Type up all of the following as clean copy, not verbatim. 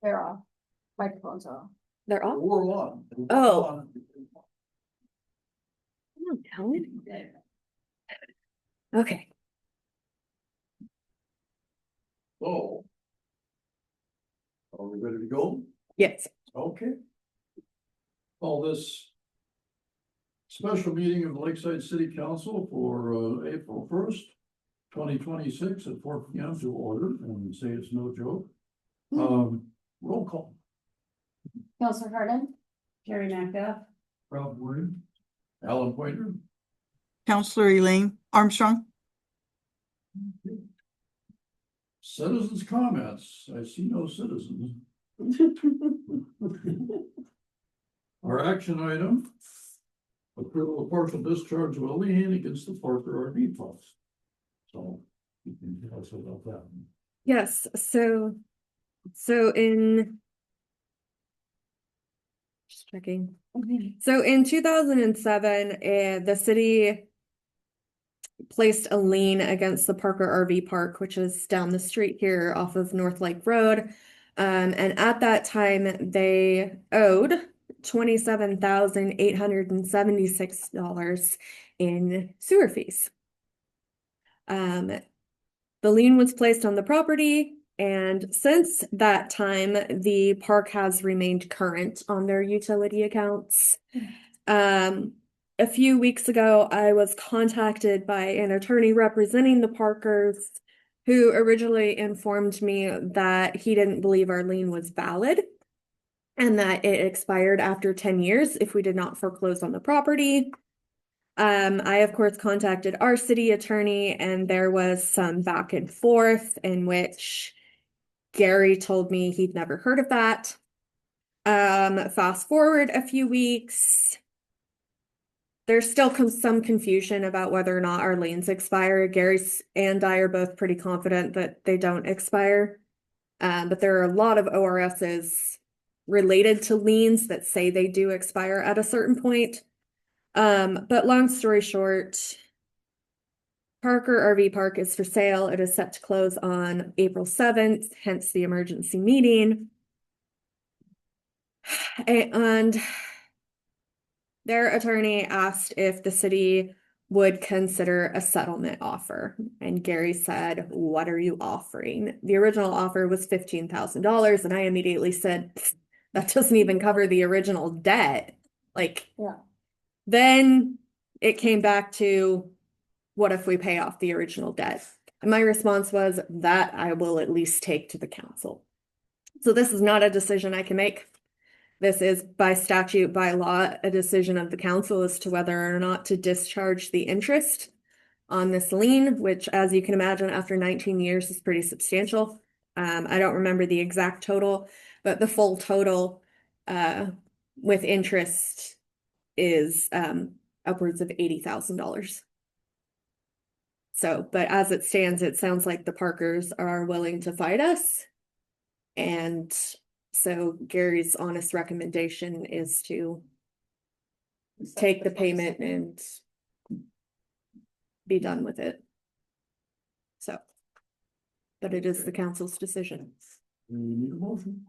They're off. Microphones are off. They're off? We're on. Oh. Come on, Helen. Okay. Oh. Are we ready to go? Yes. Okay. Call this special meeting of the Lakeside City Council for April 1st, 2026 at 4 p.m. to order, and say it's no joke. Roll call. Counselor Hardin. Jerry Macduff. Ralph Word. Alan Pointer. Counselor Elaine Armstrong. Citizens' comments. I see no citizens. Our action item. Approval of partial discharge of a lien against the Parker RV Park. So you can tell us about that. Yes, so in just checking. So in 2007, the city placed a lien against the Parker RV Park, which is down the street here off of North Lake Road. And at that time, they owed $27,876 in sewer fees. The lien was placed on the property, and since that time, the park has remained current on their utility accounts. A few weeks ago, I was contacted by an attorney representing the Parkers, who originally informed me that he didn't believe our lien was valid and that it expired after 10 years if we did not foreclose on the property. I, of course, contacted our city attorney, and there was some back and forth in which Gary told me he'd never heard of that. Fast forward a few weeks. There's still some confusion about whether or not our liens expire. Gary and I are both pretty confident that they don't expire. But there are a lot of ORSs related to liens that say they do expire at a certain point. But long story short, Parker RV Park is for sale. It is set to close on April 7th, hence the emergency meeting. And their attorney asked if the city would consider a settlement offer. And Gary said, "What are you offering?" The original offer was $15,000. And I immediately said, that doesn't even cover the original debt. Like, Yeah. Then it came back to, what if we pay off the original debt? And my response was, that I will at least take to the council. So this is not a decision I can make. This is by statute, by law, a decision of the council as to whether or not to discharge the interest on this lien, which, as you can imagine, after 19 years is pretty substantial. I don't remember the exact total, but the full total with interest is upwards of $80,000. So, but as it stands, it sounds like the Parkers are willing to fight us. And so Gary's honest recommendation is to take the payment and be done with it. So, but it is the council's decision. We need a motion.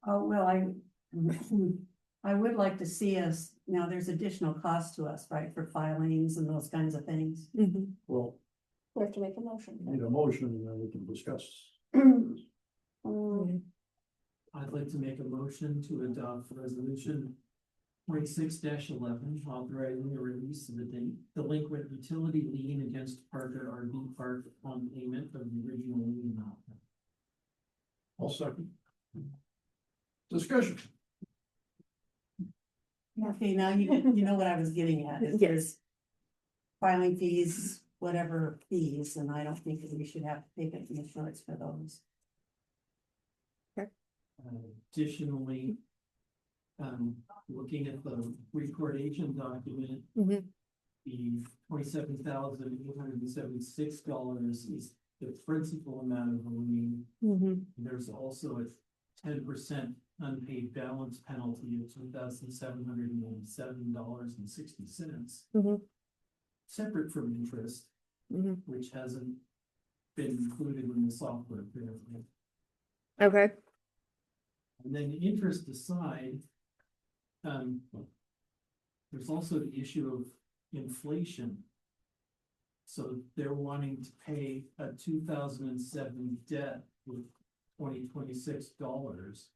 Oh, well, I would like to see us, now there's additional cost to us, right, for filings and those kinds of things. Mhm. Well, We have to make a motion. we need a motion and then we can discuss. I'd like to make a motion to adopt resolution 26-11, authorizing the release of the delinquent utility lien against Parker RV Park on payment of the original lien amount. I'll second. Discussion. Okay, now you know what I was getting at. is there's filing fees, whatever fees, and I don't think that we should have to pay the insurance for those. Additionally, looking at the recordation document, Mhm. the $27,876 is the principal amount of the lien. Mhm. There's also a 10% unpaid balance penalty of $2,787.60. Mhm. Separate from interest, Mhm. which hasn't been included in the software apparently. Okay. And then interest aside, there's also the issue of inflation. So they're wanting to pay a 2007 debt with $2026.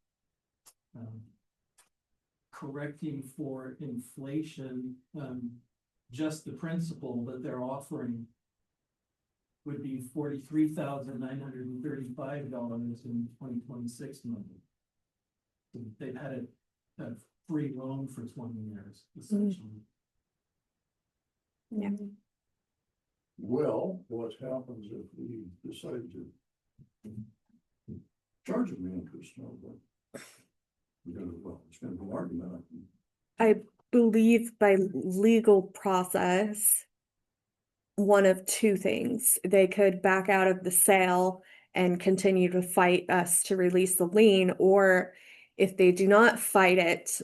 Correcting for inflation, just the principal that they're offering would be $43,935 in 2026 money. So they've had a free loan for 20 years, essentially. Yeah. Well, what happens if we decide to charge them the interest? No, but it's gonna be an argument. I believe by legal process, one of two things. They could back out of the sale and continue to fight us to release the lien, or if they do not fight it,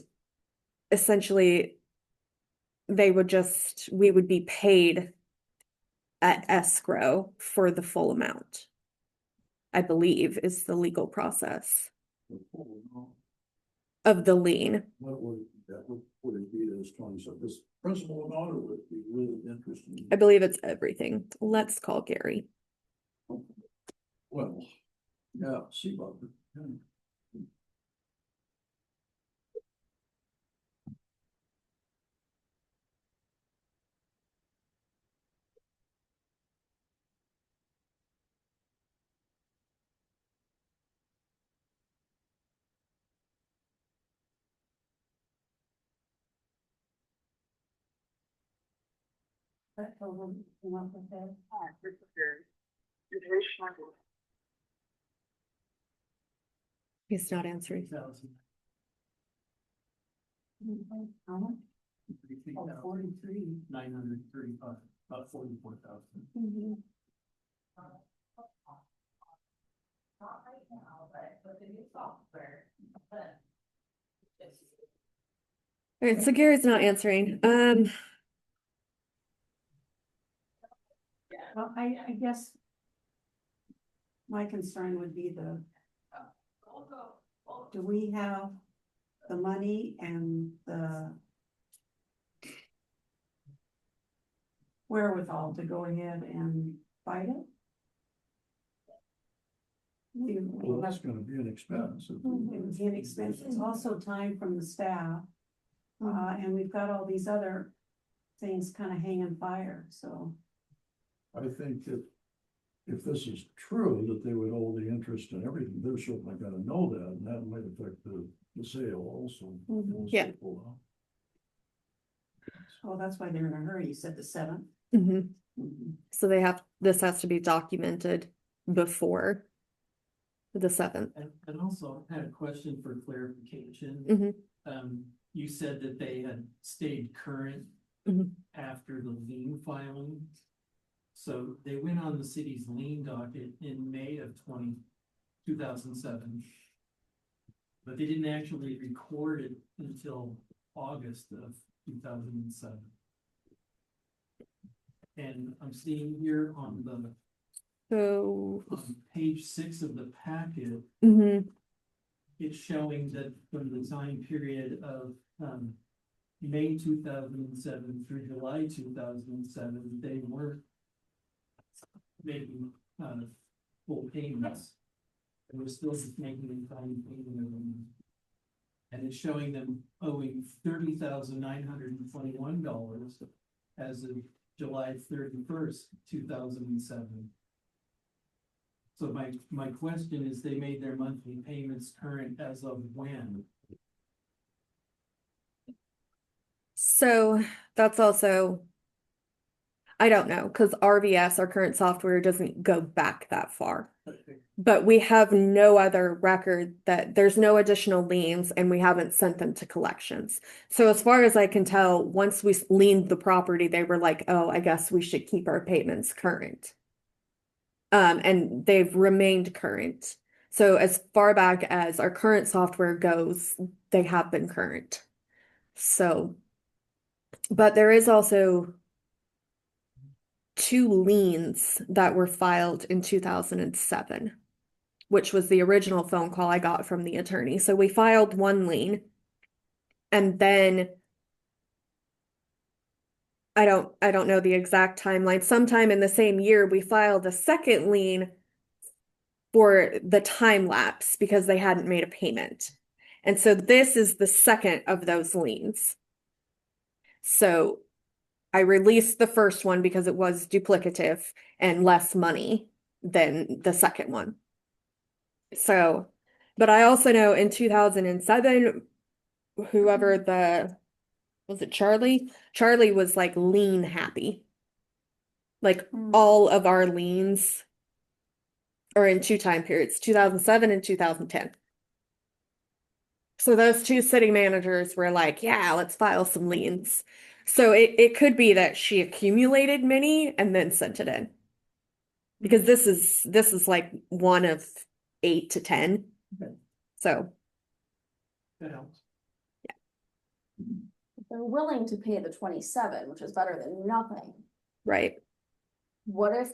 essentially we would be paid at escrow for the full amount, I believe is the legal process of the lien. What would it be this 20, so this principal amount, or would it be really interesting? I believe it's everything. Let's call Gary. Well, yeah, see about it. Yeah. That told them, came up with that. He's not answering. 3,000, How much? Oh, 43,000, 43. 935, about 44,000. All right, so Gary's not answering. Well, I guess my concern would be do we have the money and the wherewithal to go ahead and fight it? Well, that's gonna be an expense. It would be an expense. It's also time from the staff. And we've got all these other things kind of hanging fire, so. I think that if this is true, that they would owe the interest and everything, they're certainly gonna know that, and that might affect the sale also. Yeah. Oh, that's why they're in a hurry. You said the 7th. Mhm. So this has to be documented before the 7th. And also I had a question for clarification. Mhm. You said that they had stayed current Mhm. after the lien filing. So they went on the city's lien docket in May of 2007. But they didn't actually record it until August of 2007. And I'm seeing here on So, page 6 of the packet, mhm. it's showing that from the time period of May 2007 through July 2007, they weren't making full payments. They were still just making a tiny payment of them. And it's showing them owing $30,921 as of July 31st, 2007. So my question is, they made their monthly payments current as of when? So that's also, I don't know, because RVS, our current software, doesn't go back that far. But we have no other record that there's no additional liens and we haven't sent them to collections. So as far as I can tell, once we liened the property, they were like, oh, I guess we should keep our payments current. And they've remained current. So as far back as our current software goes, they have been current. So, but there is also two liens that were filed in 2007, which was the original phone call I got from the attorney. So we filed one lien, and then I don't know the exact timeline. Sometime in the same year, we filed a second lien for the time lapse because they hadn't made a payment. And so this is the second of those liens. So I released the first one because it was duplicative and less money than the second one. So, but I also know in 2007, whoever was it Charlie? Charlie was like lien happy. Like all of our liens are in two time periods, 2007 and 2010. So those two city managers were like, yeah, let's file some liens. So it could be that she accumulated many and then sent it in. Because this is like one of 8 to 10. Okay. So That helps. They're willing to pay the 27, which is better than nothing. right. What if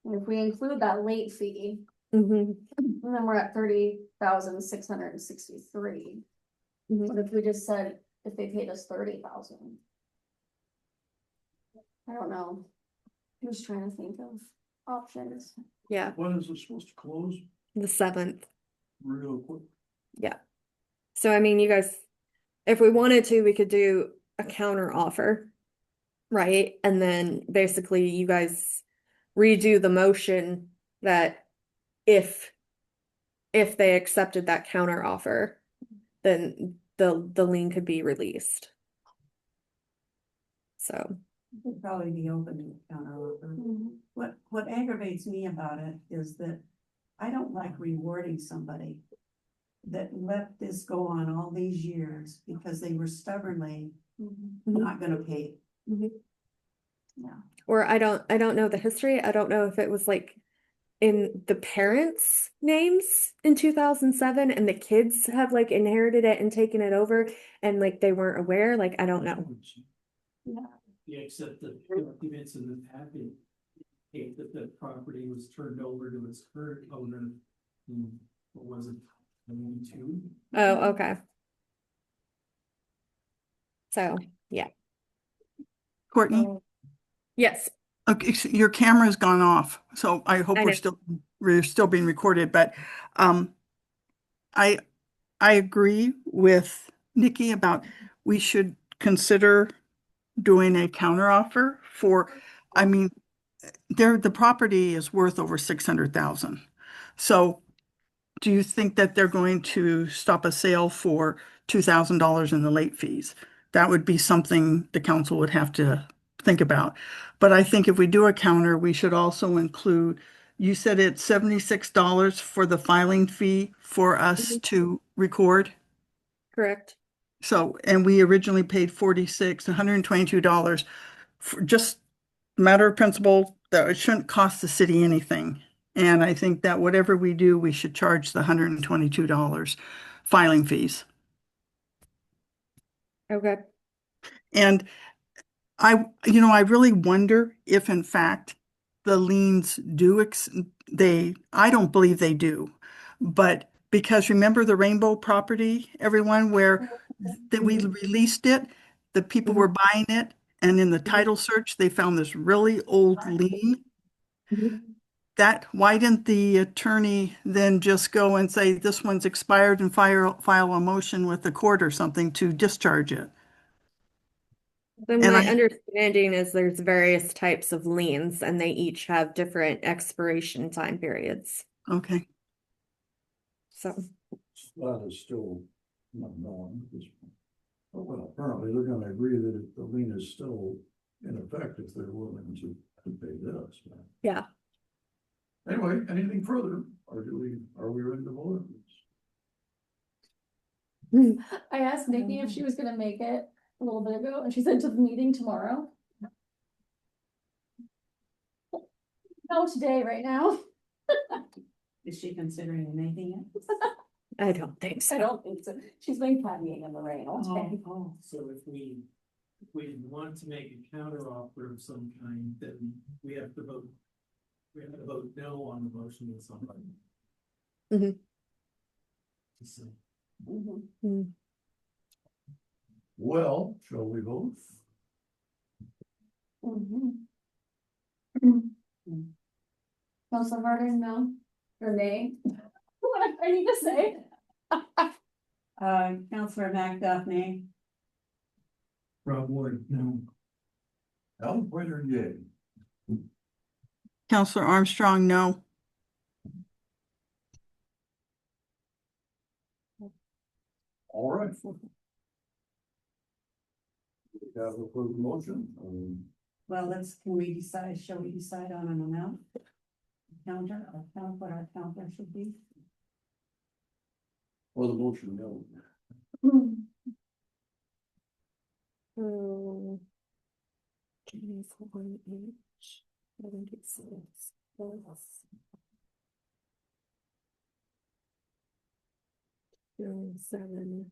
we include that late fee, Mhm. and then we're at 30,663? Mhm. What if we just said, if they paid us 30,000? I don't know. I'm just trying to think of options. Yeah, When is it supposed to close? the 7th. Real quick. So I mean, you guys, if we wanted to, we could do a counter offer, right? And then basically you guys redo the motion that if they accepted that counter offer, then the lien could be released. So, Would probably be open to counter offer. What aggravates me about it is that I don't like rewarding somebody that let this go on all these years because they were stubbornly not gonna pay. or I don't know the history. I don't know if it was like in the parents' names in 2007 and the kids have like inherited it and taken it over and like they weren't aware. Like, I don't know. Yeah, except the documents in the packet, that the property was turned over to its current owner. What was it, 22? Oh, okay. So, yeah. Courtney, Yes. okay, so your camera's gone off, so I hope I know. we're still being recorded, but I agree with Nikki about we should consider doing a counteroffer for, I mean, the property is worth over 600,000. So do you think that they're going to stop a sale for $2,000 in the late fees? That would be something the council would have to think about. But I think if we do a counter, we should also include, you said it's $76 for the filing fee for us to record. Correct. So, and we originally paid $122 for just matter of principle that it shouldn't cost the city anything. And I think that whatever we do, we should charge the $122 filing fees. Okay. And I really wonder if in fact the liens do, I don't believe they do. But because remember the Rainbow property, everyone, where that we released it, the people were buying it, and in the title search, they found this really old lien. Why didn't the attorney then just go and say, this one's expired and file a motion with the court or something to discharge it? Then And my understanding is there's various types of liens and they each have different expiration time periods. Okay, So, That is still not known. Well, apparently they're gonna agree that the lien is still in effect if they're willing to pay this. yeah. Anyway, anything further, or are we ready to vote? I asked Nikki if she was gonna make it a little bit ago, and she said to the meeting tomorrow. No, today, right now. Is she considering making it? I don't think I so. don't think so. She's been planning in the rain all day. Oh, So if we we want to make a counter offer of some kind, then we have to vote. We have to vote no on the motion of somebody. Mhm. So, Mhm. Mm. Well, shall we vote? Mhm. Counselor Harder, no, or nay? What I need to say? Counselor Macduff, nay. Rob Ward, no. Alan Pointer, yay. Counselor Armstrong, no. All right. We have approved motion. Well, can we decide, shall we decide on an amount? Counter, or count what our counter should be? For the motion, no. So, 24-inch, 76 plus 787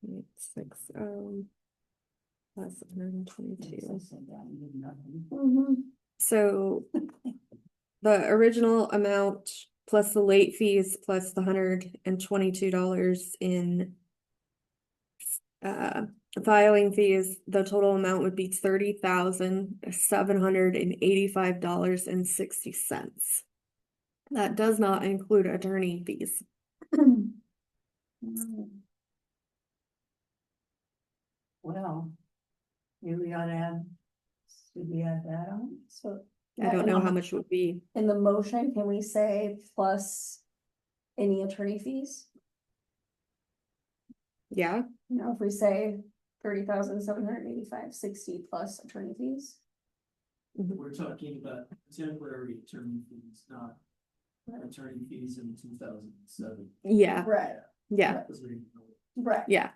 860 plus 122. Mhm. So the original amount plus the late fees plus the $122 in filing fees, the total amount would be $30,785.60. That does not include attorney fees. Well, maybe we ought to add, should we add that on? So. I don't know how much would be. In the motion, can we say plus any attorney fees? Yeah, You know, if we say 30,785.60 plus attorney fees. We're talking about temporary attorney fees, not attorney fees in 2007. yeah, Right, yeah, right. yeah.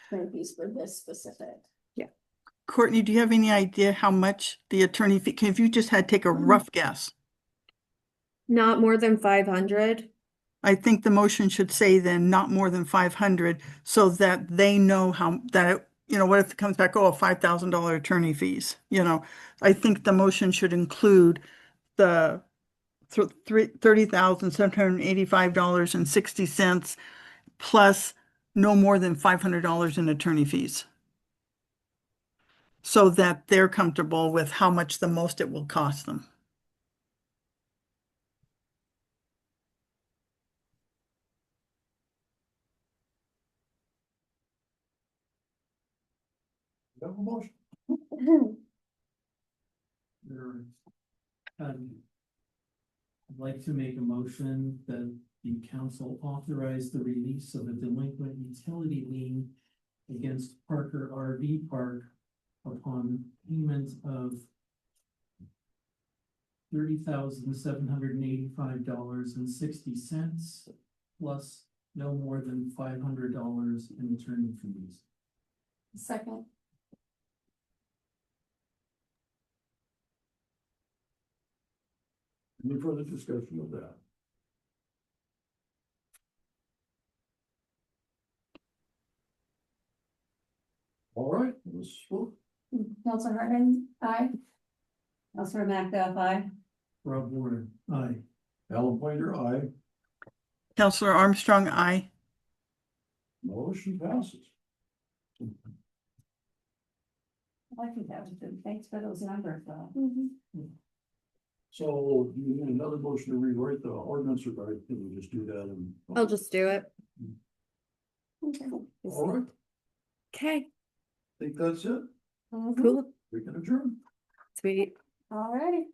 Attorney fees for this specific. Courtney, do you have any idea how much the attorney fee, if you just had to take a rough guess? Not more than 500. I think the motion should say then not more than 500 so that they know how, that, what if it comes back, oh, $5,000 attorney fees, I think the motion should include the $30,785.60 plus no more than $500 in attorney fees. So that they're comfortable with how much the most it will cost them. We have a motion. I'd like to make a motion that the council authorize the release of a delinquent utility lien against Parker RV Park upon payment of $30,785.60 plus no more than $500 in attorney fees. Second. Any further discussion of that? All right, let's vote. Counselor Harden, aye. Counselor Macduff, aye. Rob Warren, aye. Alan Pointer, aye. Counselor Armstrong, aye. Motion passes. I think that was good. Thanks for those numbers, though. So do you need another motion to rewrite the ordinance, or can we just do that? I'll just do it. Okay. All right, Okay, think that's it. cool, We can adjourn. sweet. All righty.